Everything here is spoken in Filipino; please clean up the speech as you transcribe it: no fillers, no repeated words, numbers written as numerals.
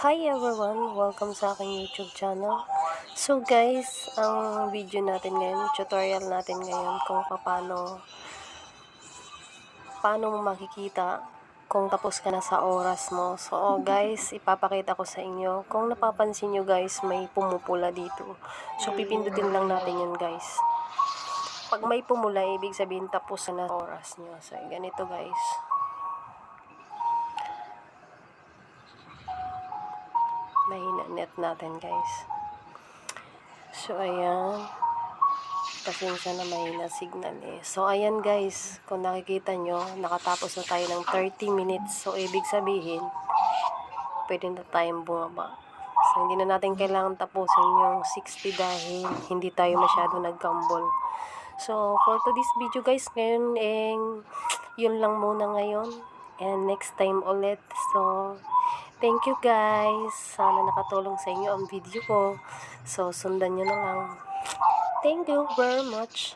Hi everyone! Welcome sa aking YouTube channel. So guys, ang video natin ngayon, tutorial natin ngayon kung paano mo makikita kung tapos ka na sa oras mo. So guys, ipapakita ko sa inyo. Kung napapansin nyo guys, may pumupula dito. So pipindutin lang natin yun guys. Pag may pumula, ibig sabihin tapos na oras nyo. So ganito guys. Mahina net natin guys. So ayan. Pasensya na mahina signal eh. So ayan guys, kung nakikita nyo, nakatapos na tayo ng 30 minutes. So ibig sabihin, pwede na tayong bumaba. So hindi na natin kailangan tapusin yung 60 dahil hindi tayo masyado nagkambol. So for today's video guys, ngayon yun lang muna ngayon. And next time ulit. So thank you guys. Sana nakatulong sa inyo ang video ko. So sundan nyo na lang. Thank you very much.